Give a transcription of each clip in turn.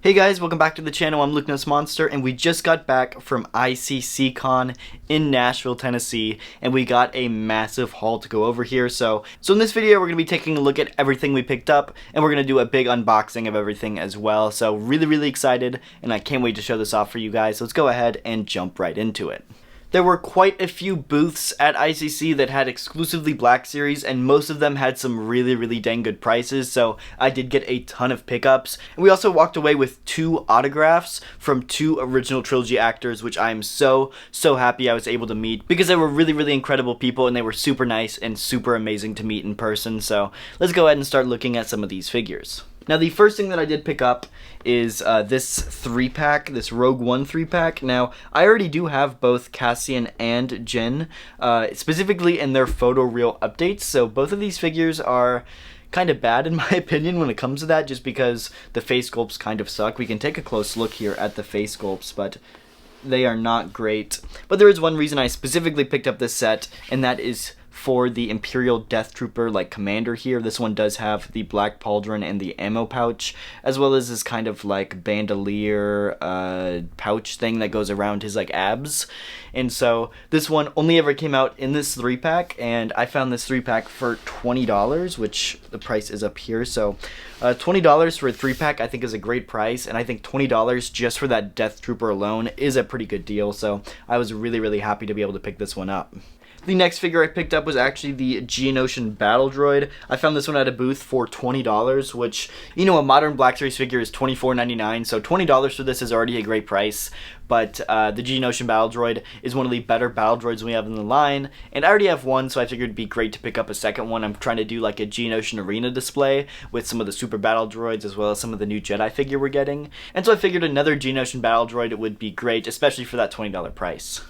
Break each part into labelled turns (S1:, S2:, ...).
S1: Hey guys, welcome back to the channel. I'm Luke Monster, and we just got back from ICCC in Nashville, Tennessee, and we got a massive haul to go over here. So in this video, we're going to be taking a look at everything we picked up, and we're going to do a big unboxing of everything as well. So really excited, and I can't wait to show this off for you guys. Let's go ahead and jump right into it. There were quite a few booths at ICC that had exclusively Black Series, and most of them had some really dang good prices, so I did get a ton of pickups. And we also walked away with 2 autographs from 2 original trilogy actors, which I am so happy I was able to meet, because they were really incredible people, and they were super nice and super amazing to meet in person. So let's go ahead and start looking at some of these figures. Now, the first thing that I did pick up is this 3-pack, this Rogue One 3-pack. Now, I already do have both Cassian and Jyn, specifically in their photoreal updates, so both of these figures are kind of bad in my opinion when it comes to that, just because the face sculpts kind of suck. We can take a close look here at the face sculpts, but they are not great. But there is one reason I specifically picked up this set, and that is for the Imperial Death Trooper commander here. This one does have the black pauldron and the ammo pouch, as well as this kind of bandolier pouch thing that goes around his abs. And so this one only ever came out in this 3-pack, and I found this 3-pack for $20, which the price is up here. So $20 for a 3-pack I think is a great price, and I think $20 just for that Death Trooper alone is a pretty good deal. So I was really happy to be able to pick this one up. The next figure I picked up was actually the Geonosian Battle Droid. I found this one at a booth for $20, which, you know, a modern Black Series figure is $24.99, so $20 for this is already a great price. But the Geonosian Battle Droid is one of the better battle droids we have in the line, and I already have one, so I figured it'd be great to pick up a second one. I'm trying to do a Geonosian Arena display with some of the super battle droids, as well as some of the new Jedi figure we're getting. And so I figured another Geonosian Battle Droid would be great, especially for that $20 price.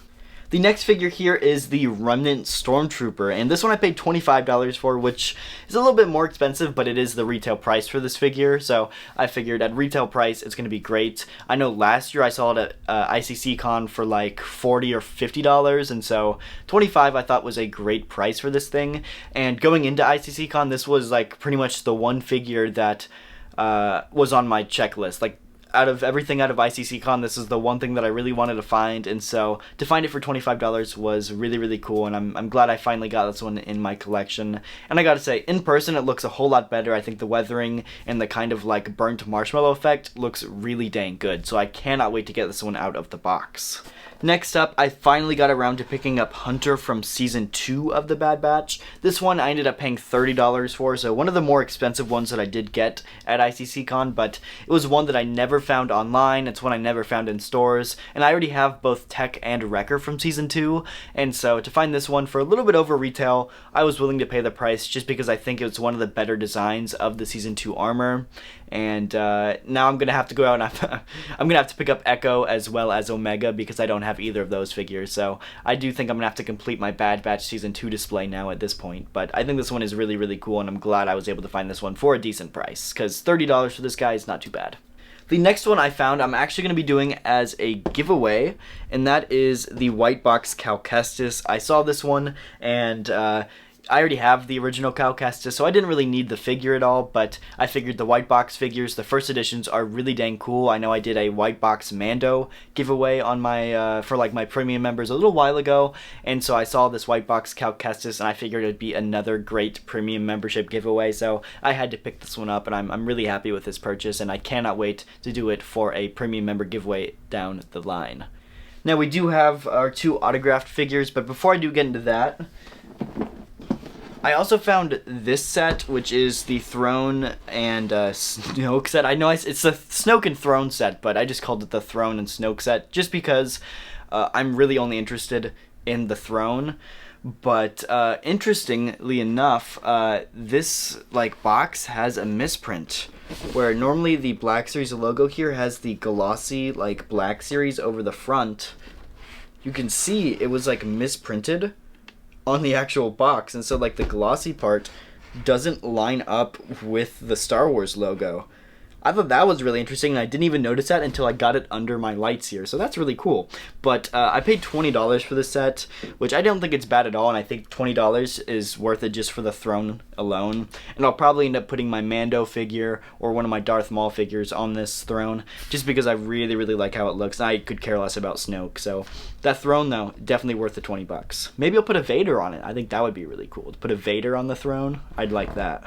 S1: The next figure here is the Remnant Stormtrooper, and this one I paid $25 for, which is a little bit more expensive, but it is the retail price for this figure, so I figured at retail price it's going to be great. I know last year I saw it at ICCC for $40 or $50, and so $25 I thought was a great price for this thing. And going into ICCC, this was pretty much the one figure that was on my checklist. Out of everything out of ICCC, this is the one thing that I really wanted to find, and so to find it for $25 was really cool, and I'm glad I finally got this one in my collection. And I gotta say, in person it looks a whole lot better. I think the weathering and the kind of burnt marshmallow effect looks really dang good, so I cannot wait to get this one out of the box. Next up, I finally got around to picking up Hunter from Season 2 of The Bad Batch. This one I ended up paying $30 for, so one of the more expensive ones that I did get at ICCC, but it was one that I never found online. It's one I never found in stores, and I already have both Tech and Wrecker from Season 2, and so to find this one for a little bit over retail, I was willing to pay the price just because I think it's one of the better designs of the Season 2 armor. And now I'm gonna have to go out and I'm gonna have to pick up Echo as well as Omega, because I don't have either of those figures. So I do think I'm gonna have to complete my Bad Batch Season 2 display now at this point. But I think this one is really cool, and I'm glad I was able to find this one for a decent price, because $30 for this guy is not too bad. The next one I found I'm actually going to be doing as a giveaway, and that is the White Box Cal Kestis. I saw this one, and I already have the original Cal Kestis, so I didn't really need the figure at all, but I figured the white box figures, the first editions, are really dang cool. I know I did a white box Mando giveaway on my for my premium members a little while ago, and so I saw this white box Cal Kestis, and I figured it'd be another great premium membership giveaway, so I had to pick this one up, and I'm really happy with this purchase, and I cannot wait to do it for a premium member giveaway down the line. Now, we do have our 2 autographed figures, but before I do get into that, I also found this set, which is the Throne and Snoke set. I know it's the Snoke and Throne set, but I just called it the Throne and Snoke set just because I'm really only interested in the Throne. But interestingly enough, this box has a misprint, where normally the Black Series logo here has the glossy Black Series over the front. You can see it was misprinted on the actual box, and so the glossy part doesn't line up with the Star Wars logo. I thought that was really interesting, and I didn't even notice that until I got it under my lights here, so that's really cool. But I paid $20 for this set, which I don't think it's bad at all, and I think $20 is worth it just for the throne alone. And I'll probably end up putting my Mando figure or one of my Darth Maul figures on this throne, just because I really, really like how it looks. I could care less about Snoke, so that throne, though, definitely worth the 20 bucks. Maybe I'll put a Vader on it. I think that would be really cool. To put a Vader on the throne, I'd like that.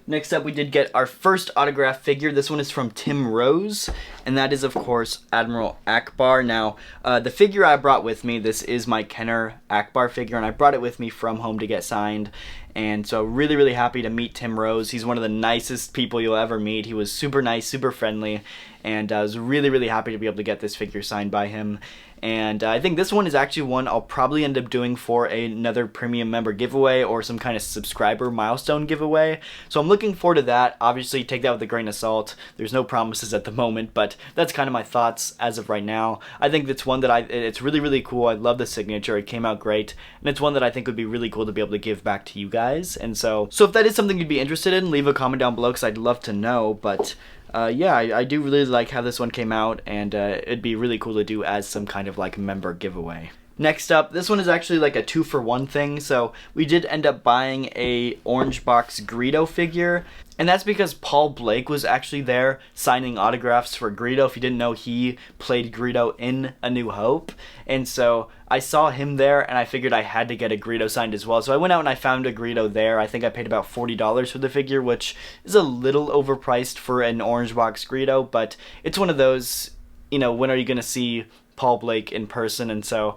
S1: Next up, we did get our first autograph figure. This one is from Tim Rose, and that is, of course, Admiral Akbar. Now, the figure I brought with me, this is my Kenner Akbar figure, and I brought it with me from home to get signed. And so really, really happy to meet Tim Rose. He's one of the nicest people you'll ever meet. He was super nice, super friendly, and I was really, really happy to be able to get this figure signed by him. And I think this one is actually one I'll probably end up doing for another premium member giveaway or some kind of subscriber milestone giveaway. So I'm looking forward to that. Obviously, take that with a grain of salt. There's no promises at the moment, but that's kind of my thoughts as of right now. I think it's one that it's really, really cool. I love the signature. It came out great, and it's one that I think would be really cool to be able to give back to you guys. And so if that is something you'd be interested in, leave a comment down below because I'd love to know. But yeah, I do really like how this one came out, and it'd be really cool to do as some kind of like member giveaway. Next up, this one is actually like a 2-for-1 thing, so we did end up buying a Orange Box Greedo figure, and that's because Paul Blake was actually there signing autographs for Greedo. If you didn't know, he played Greedo in A New Hope, and so I saw him there, and I figured I had to get a Greedo signed as well. So I went out and I found a Greedo there. I think I paid about $40 for the figure, which is a little overpriced for an Orange Box Greedo, but it's one of those, you know, when are you going to see Paul Blake in person? And so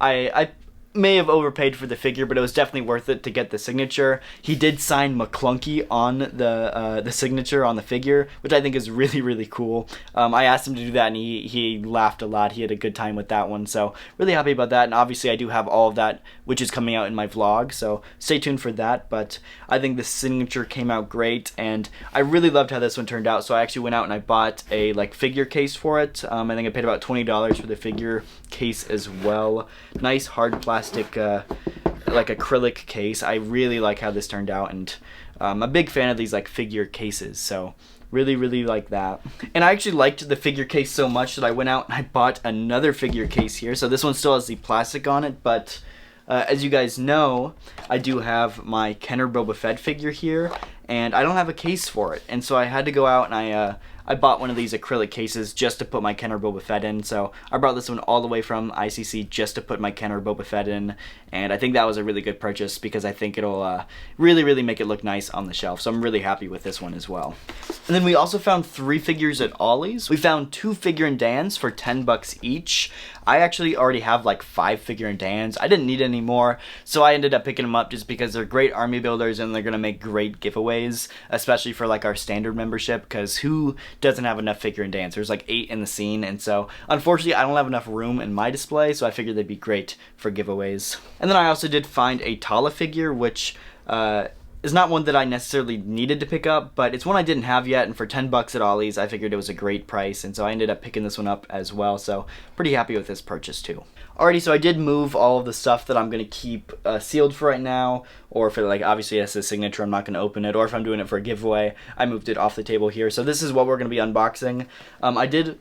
S1: I may have overpaid for the figure, but it was definitely worth it to get the signature. He did sign McClunky on the signature on the figure, which I think is really, really cool. I asked him to do that, and he laughed a lot. He had a good time with that one, so really happy about that. And obviously I do have all of that, which is coming out in my vlog, so stay tuned for that. But I think the signature came out great, and I really loved how this one turned out, so I actually went out and I bought a like figure case for it. I think I paid about $20 for the figure case as well. Nice hard plastic like acrylic case. I really like how this turned out, and I'm a big fan of these like figure cases, so really, really like that. And I actually liked the figure case so much that I went out and I bought another figure case here. So this one still has the plastic on it, but as you guys know, I do have my Kenner Boba Fett figure here, and I don't have a case for it, and so I had to go out and I bought one of these acrylic cases just to put my Kenner Boba Fett in. So I brought this one all the way from ICCC just to put my Kenner Boba Fett in, and I think that was a really good purchase because I think it'll really, really make it look nice on the shelf. So I'm really happy with this one as well. And then we also found 3 figures at Ollie's. We found 2 Figure and Dans for 10 bucks each. I actually already have like 5 Figure and Dans. I didn't need any more, so I ended up picking them up just because they're great army builders and they're gonna make great giveaways, especially for like our standard membership, because who doesn't have enough Figure and Dans? There's like 8 in the scene, and so unfortunately I don't have enough room in my display, so I figured they'd be great for giveaways. And then I also did find a Tala figure, which is not one that I necessarily needed to pick up, but it's one I didn't have yet, and for 10 bucks at Ollie's, I figured it was a great price, and so I ended up picking this one up as well, so pretty happy with this purchase too. Alrighty, so I did move all of the stuff that I'm going to keep sealed for right now, or if it, like, obviously has a signature, I'm not going to open it, or if I'm doing it for a giveaway, I moved it off the table here. So this is what we're going to be unboxing. I did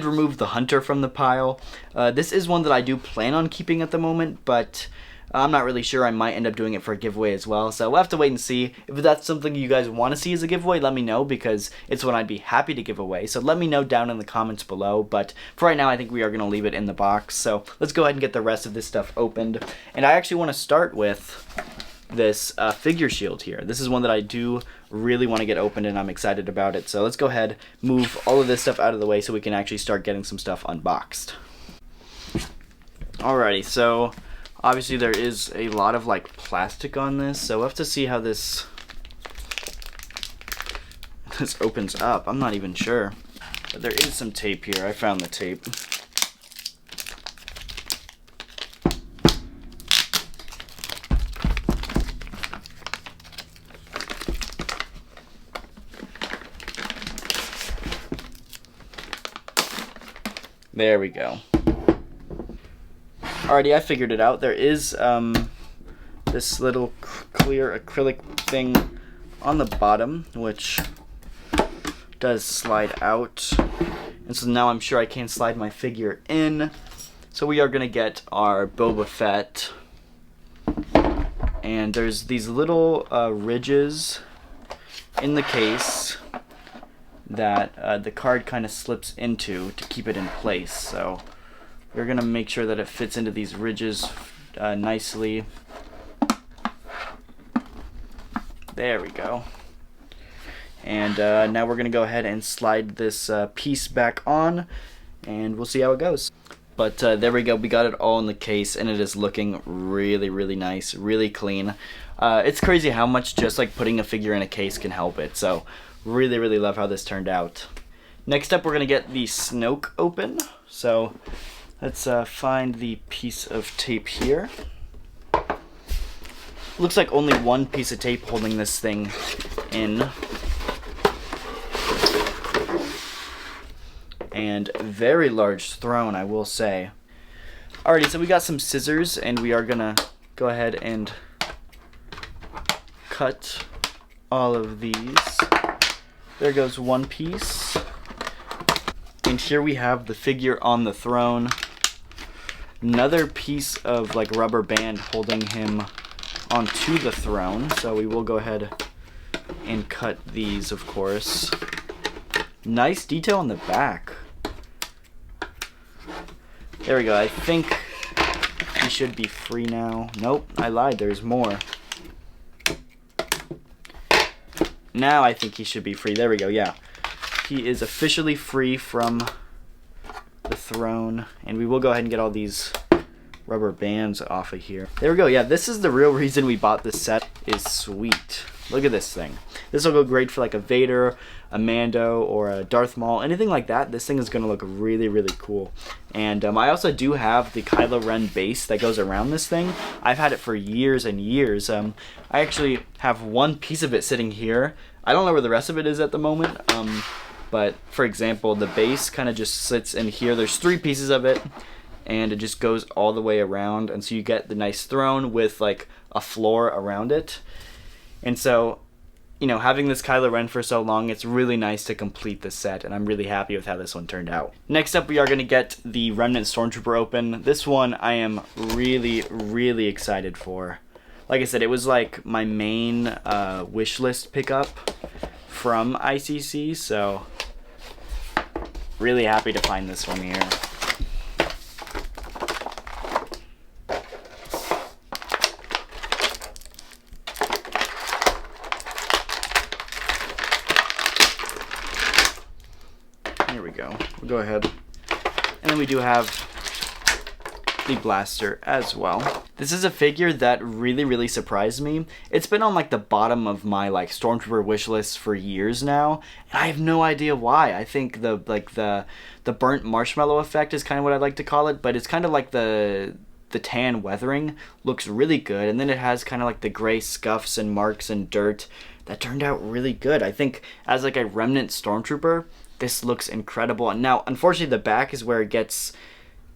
S1: remove the Hunter from the pile. This is one that I do plan on keeping at the moment, but I'm not really sure. I might end up doing it for a giveaway as well, so we'll have to wait and see. If that's something you guys want to see as a giveaway, let me know, because it's one I'd be happy to give away. So let me know down in the comments below, but for right now I think we are going to leave it in the box. So let's go ahead and get the rest of this stuff opened. And I actually want to start with this figure shield here. This is one that I do really want to get opened, and I'm excited about it. So let's go ahead, move all of this stuff out of the way so we can actually start getting some stuff unboxed. Alrighty, so obviously there is a lot of like plastic on this, so we'll have to see how this opens up. I'm not even sure, but there is some tape here. I found the tape. There we go. Alrighty, I figured it out. There is this little clear acrylic thing on the bottom, which does slide out. And so now I'm sure I can slide my figure in. So we are going to get our Boba Fett. And there's these little ridges in the case that the card kind of slips into to keep it in place. So we're going to make sure that it fits into these ridges nicely. There we go. And now we're going to go ahead and slide this piece back on, and we'll see how it goes. But there we go, we got it all in the case, and it is looking really, really nice, really clean. It's crazy how much just like putting a figure in a case can help it, so really, really love how this turned out. Next up, we're going to get the Snoke open. So let's find the piece of tape here. Looks like only one piece of tape holding this thing in. And very large throne, I will say. Alrighty, so we got some scissors, and we are gonna go ahead and cut all of these. There goes one piece. And here we have the figure on the throne. Another piece of like rubber band holding him onto the throne. So we will go ahead and cut these, of course. Nice detail on the back. There we go. I think he should be free now. Nope, I lied. There's more. Now I think he should be free. There we go. Yeah. He is officially free from the throne. And we will go ahead and get all these rubber bands off of here. There we go. Yeah, this is the real reason we bought this set. Is sweet. Look at this thing. This will go great for like a Vader, a Mando, or a Darth Maul, anything like that. This thing is going to look really, really cool. And I also do have the Kylo Ren base that goes around this thing. I've had it for years and years. I actually have one piece of it sitting here. I don't know where the rest of it is at the moment. But for example, the base kind of just sits in here. There's 3 pieces of it, and it just goes all the way around. And so you get the nice throne with like a floor around it. And so, you know, having this Kylo Ren for so long, it's really nice to complete the set, and I'm really happy with how this one turned out. Next up, we are going to get the Remnant Stormtrooper open. This one I am really, really excited for. Like I said, it was like my main wish list pickup from ICCC, so really happy to find this one here. Here we go. We'll go ahead. And then we do have the blaster as well. This is a figure that really, really surprised me. It's been on like the bottom of my like Stormtrooper wish list for years now, and I have no idea why. I think the burnt marshmallow effect is kind of what I like to call it, but it's kind of like the tan weathering looks really good, and then it has kind of like the gray scuffs and marks and dirt that turned out really good. I think as like a remnant Stormtrooper, this looks incredible. And now, unfortunately, the back is where it gets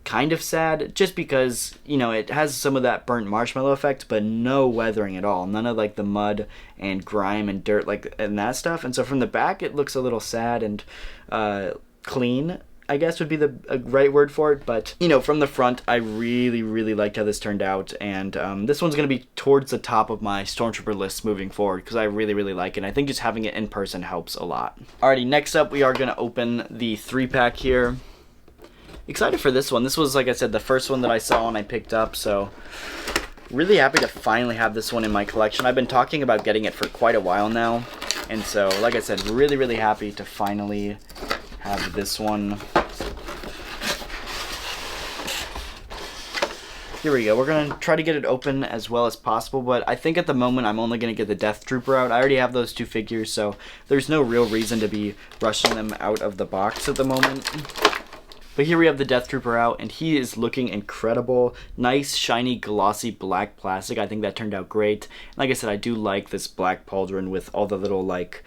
S1: kind of sad, just because, you know, it has some of that burnt marshmallow effect, but no weathering at all. None of like the mud and grime and dirt like and that stuff. And so from the back, it looks a little sad and clean, I guess would be the right word for it. But, you know, from the front, I really, really liked how this turned out. And this one's going to be towards the top of my Stormtrooper list moving forward, because I really, really like it. I think just having it in person helps a lot. Alrighty, next up, we are going to open the 3-pack here. Excited for this one. This was, like I said, the first one that I saw and I picked up, so really happy to finally have this one in my collection. I've been talking about getting it for quite a while now, and so, like I said, really, really happy to finally have this one. Here we go. We're going to try to get it open as well as possible, but I think at the moment I'm only going to get the Death Trooper out. I already have those 2 figures, so there's no real reason to be rushing them out of the box at the moment. But here we have the Death Trooper out, and he is looking incredible. Nice, shiny, glossy black plastic. I think that turned out great. Like I said, I do like this black pauldron with all the little, like,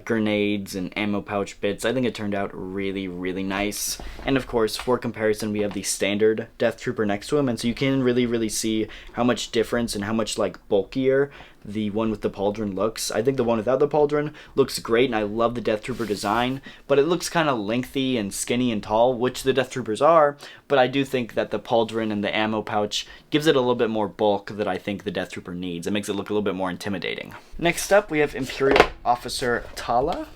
S1: grenades and ammo pouch bits. I think it turned out really, really nice. And of course, for comparison, we have the standard Death Trooper next to him, and so you can really, really see how much difference and how much, like, bulkier the one with the pauldron looks. I think the one without the pauldron looks great, and I love the Death Trooper design, but it looks kind of lengthy and skinny and tall, which the Death Troopers are, but I do think that the pauldron and the ammo pouch gives it a little bit more bulk that I think the Death Trooper needs. It makes it look a little bit more intimidating. Next up, we have Imperial Officer Tala.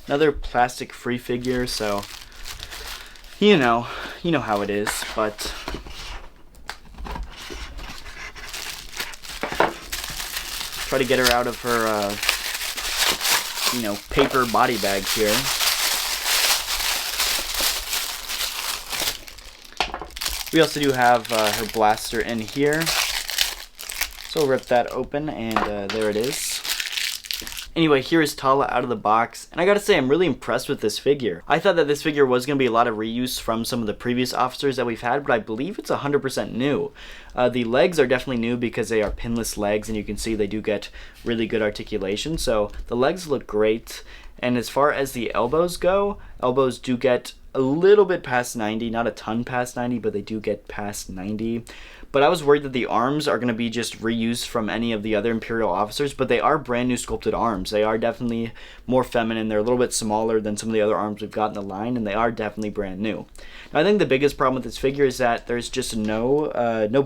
S1: Another plastic-free figure, so you know how it is, but try to get her out of her, paper body bag here. We also do have her blaster in here, so we'll rip that open, and there it is. Anyway, here is Tala out of the box, and I gotta say, I'm really impressed with this figure. I thought that this figure was gonna be a lot of reuse from some of the previous officers that we've had, but I believe it's 100% new. The legs are definitely new because they are pinless legs, and you can see they do get really good articulation, so the legs look great. And as far as the elbows go, elbows do get a little bit past 90, not a ton past 90, but they do get past 90. But I was worried that the arms are going to be just reused from any of the other Imperial officers, but they are brand new sculpted arms. They are definitely more feminine. They're a little bit smaller than some of the other arms we've got in the line, and they are definitely brand new. Now, I think the biggest problem with this figure is that there's just no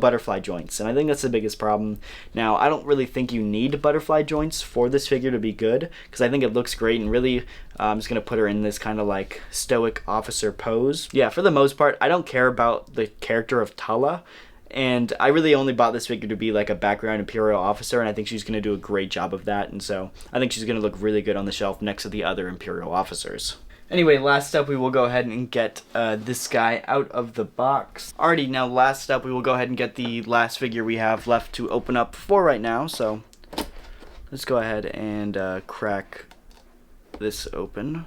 S1: butterfly joints, and I think that's the biggest problem. Now, I don't really think you need butterfly joints for this figure to be good, because I think it looks great, and really, I'm just going to put her in this kind of like stoic officer pose. Yeah, for the most part, I don't care about the character of Tala. And I really only bought this figure to be like a background Imperial officer, and I think she's going to do a great job of that, and so I think she's going to look really good on the shelf next to the other Imperial officers. Anyway, last up we will go ahead and get this guy out of the box. Alrighty, now last up we will go ahead and get the last figure we have left to open up for right now, so let's go ahead and crack this open.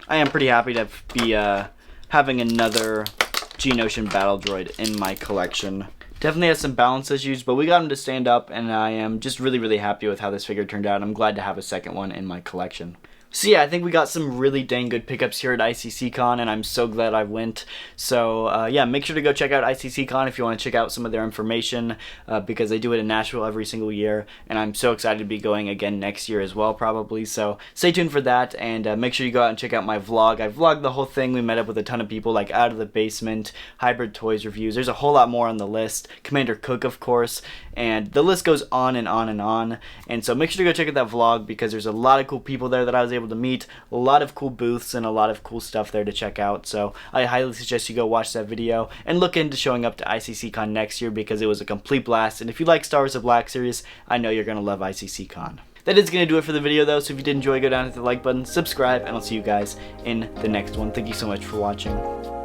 S1: I am pretty happy to be having another Geonosian battle droid in my collection. Definitely has some balance issues, but we got him to stand up, and I am just really happy with how this figure turned out. I'm glad to have a second one in my collection. So yeah, I think we got some really dang good pickups here at ICCC, and I'm so glad I went. So yeah, make sure to go check out ICCC if you want to check out some of their information, because they do it in Nashville every single year, and I'm so excited to be going again next year as well, probably. So stay tuned for that, and make sure you go out and check out my vlog. I vlogged the whole thing. We met up with a ton of people, like Out of the Basement, Hybrid Toys reviews. There's a whole lot more on the list. Commander Cook, of course, and the list goes on and on and on. And so make sure to go check out that vlog, because there's a lot of cool people there that I was able to meet, a lot of cool booths and a lot of cool stuff there to check out. So I highly suggest you go watch that video and look into showing up to ICCC next year, because it was a complete blast. And if you like Star Wars: The Black Series, I know you're gonna love ICCC. That is going to do it for the video though, so if you did enjoy, go down, hit the like button, subscribe, and I'll see you guys in the next one. Thank you so much for watching.